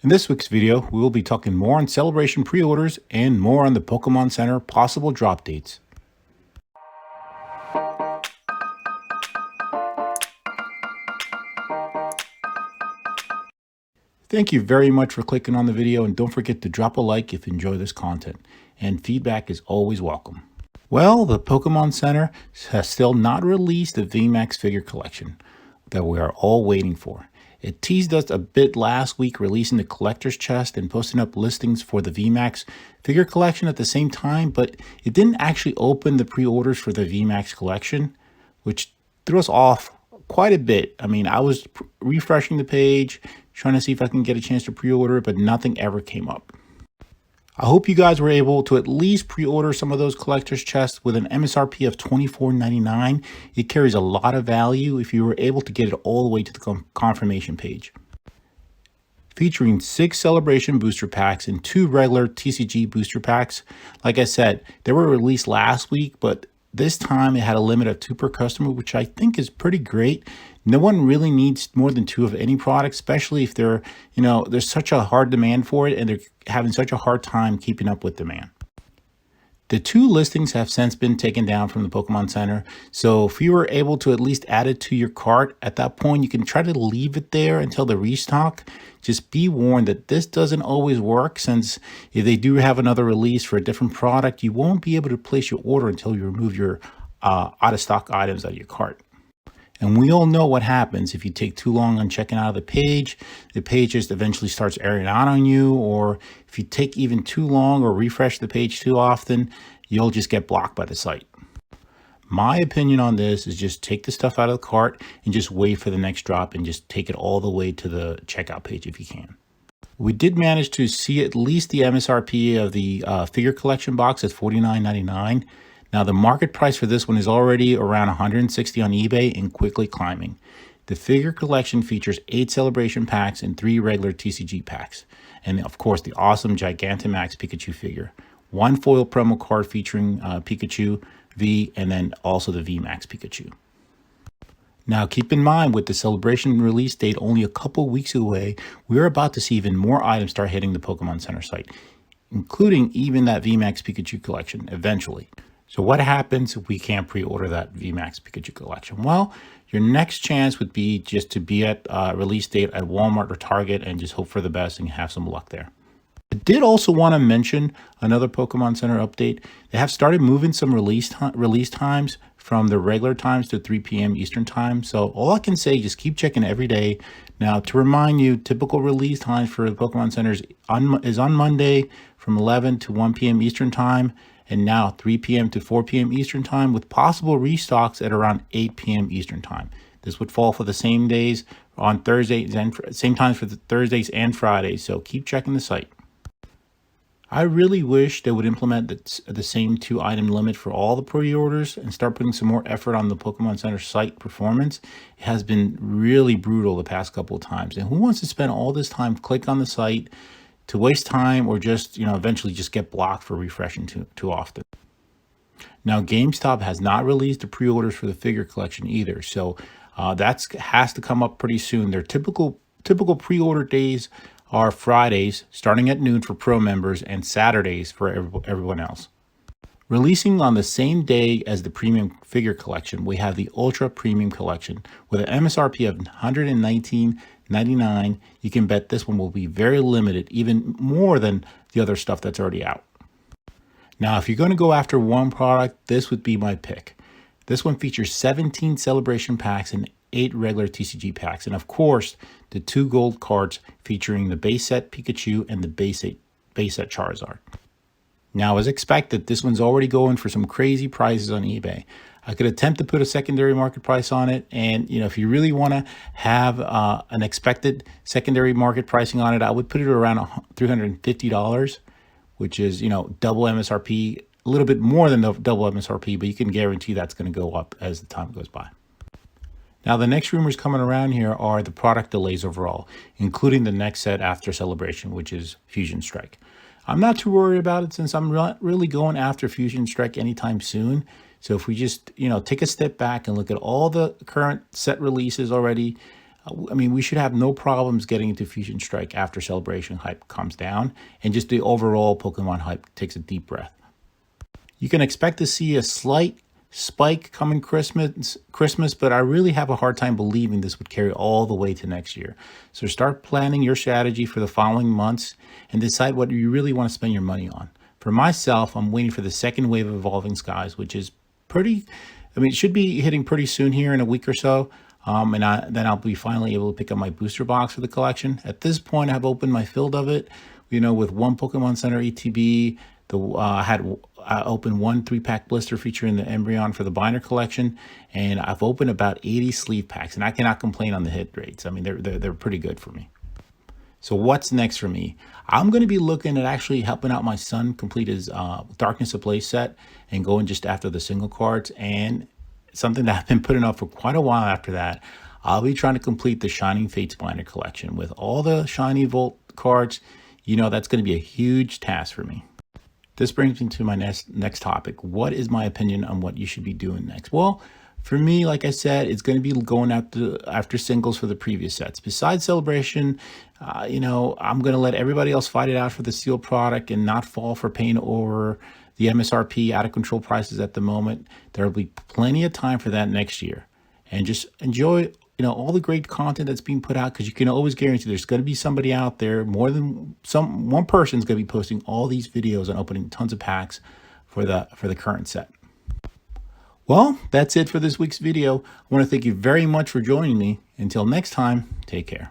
In this week's video, we will be talking more on Celebration pre-orders and more on the Pokemon Center possible drop dates. Thank you very much for clicking on the video, and don't forget to drop a like if you enjoy this content, and feedback is always welcome. Well, the Pokemon Center has still not released the Vmax figure collection that we are all waiting for. It teased us a bit last week, releasing the collector's chest and posting up listings for the Vmax figure collection at the same time, but it didn't actually open the pre-orders for the Vmax collection, which threw us off quite a bit. I mean, I was refreshing the page, trying to see if I can get a chance to pre-order it, but nothing ever came up. I hope you guys were able to at least pre-order some of those collector's chests with an MSRP of $24.99. It carries a lot of value if you were able to get it all the way to the confirmation page. Featuring 6 celebration booster packs and 2 regular TCG booster packs. Like I said, they were released last week, but this time it had a limit of 2 per customer, which I think is pretty great. No one really needs more than 2 of any product, especially if they're, there's such a hard demand for it and they're having such a hard time keeping up with demand. The 2 listings have since been taken down from the Pokemon Center, so if you were able to at least add it to your cart at that point, you can try to leave it there until the restock. Just be warned that this doesn't always work, since if they do have another release for a different product, you won't be able to place your order until you remove your out-of-stock items out of your cart. And we all know what happens if you take too long on checking out of the page just eventually starts airing out on you, or if you take even too long or refresh the page too often, you'll just get blocked by the site. My opinion on this is just take the stuff out of the cart and just wait for the next drop and just take it all the way to the checkout page if you can. We did manage to see at least the MSRP of the figure collection box at $49.99. Now, the market price for this one is already around $160 on eBay and quickly climbing. The figure collection features 8 celebration packs and 3 regular TCG packs. And of course, the awesome Gigantamax Pikachu figure. 1 foil promo card featuring Pikachu V, and then also the Vmax Pikachu. Now, keep in mind, with the celebration release date only a couple weeks away, we're about to see even more items start hitting the Pokemon Center site, including even that Vmax Pikachu collection eventually. So what happens if we can't pre-order that Vmax Pikachu collection? Well, your next chance would be just to be at release date at Walmart or Target and just hope for the best and have some luck there. I did also want to mention another Pokemon Center update. They have started moving some release times from the regular times to 3 p.m. Eastern time. So all I can say is just keep checking every day. Now, to remind you, typical release times for the Pokemon Center is on Monday from 11 to 1 p.m. Eastern time. And now 3 p.m. to 4 p.m. Eastern time, with possible restocks at around 8 p.m. Eastern time. This would fall for the same days on Thursdays and same times for the Thursdays and Fridays. So keep checking the site. I really wish they would implement the same 2 item limit for all the pre-orders and start putting some more effort on the Pokemon Center site performance. It has been really brutal the past couple of times. And who wants to spend all this time click on the site to waste time, or just, eventually just get blocked for refreshing too often? Now, GameStop has not released the pre-orders for the figure collection either. So that has to come up pretty soon. Their typical pre-order days are Fridays starting at noon for pro members and Saturdays for everyone else. Releasing on the same day as the premium figure collection, we have the Ultra Premium Collection with an MSRP of $119.99. You can bet this one will be very limited, even more than the other stuff that's already out. Now, if you're going to go after one product, this would be my pick. This one features 17 celebration packs and 8 regular TCG packs, and of course, the 2 gold cards featuring the base set Pikachu and the base set Charizard. Now, as expected, this one's already going for some crazy prices on eBay. I could attempt to put a secondary market price on it, and if you really want to have an expected secondary market pricing on it, I would put it around $350, which is double MSRP, a little bit more than the double MSRP, but you can guarantee that's going to go up as the time goes by. Now, the next rumors coming around here are the product delays overall, including the next set after Celebration, which is Fusion Strike. I'm not too worried about it, since I'm not really going after Fusion Strike anytime soon. So if we just, take a step back and look at all the current set releases already, I mean, we should have no problems getting into Fusion Strike after Celebration hype comes down and just the overall Pokemon hype takes a deep breath. You can expect to see a slight spike coming Christmas, but I really have a hard time believing this would carry all the way to next year. So start planning your strategy for the following months and decide what you really want to spend your money on. For myself, I'm waiting for the second wave of Evolving Skies, which is pretty, I mean, it should be hitting pretty soon here in a week or so. Then I'll be finally able to pick up my booster box for the collection. At this point, I've opened my fill of it, with one Pokemon Center ETB. I opened one 3-pack blister featuring the Embryon for the binder collection, and I've opened about 80 sleeve packs, and I cannot complain on the hit rates. I mean, they're pretty good for me. So what's next for me? I'm going to be looking at actually helping out my son complete his Darkness Ablaze set and going just after the single cards, and something that I've been putting off for quite a while after that. I'll be trying to complete the Shining Fates binder collection with all the Shiny Volt cards. That's going to be a huge task for me. This brings me to my next topic. What is my opinion on what you should be doing next? Well, for me, like I said, it's going to be going after singles for the previous sets. Besides Celebration, I'm going to let everybody else fight it out for the sealed product and not fall for paying over the MSRP out of control prices at the moment. There will be plenty of time for that next year. And just enjoy all the great content that's being put out, because you can always guarantee there's going to be somebody out there, more than one person's going to be posting all these videos and opening tons of packs for the current set. Well, that's it for this week's video. I want to thank you very much for joining me. Until next time, take care.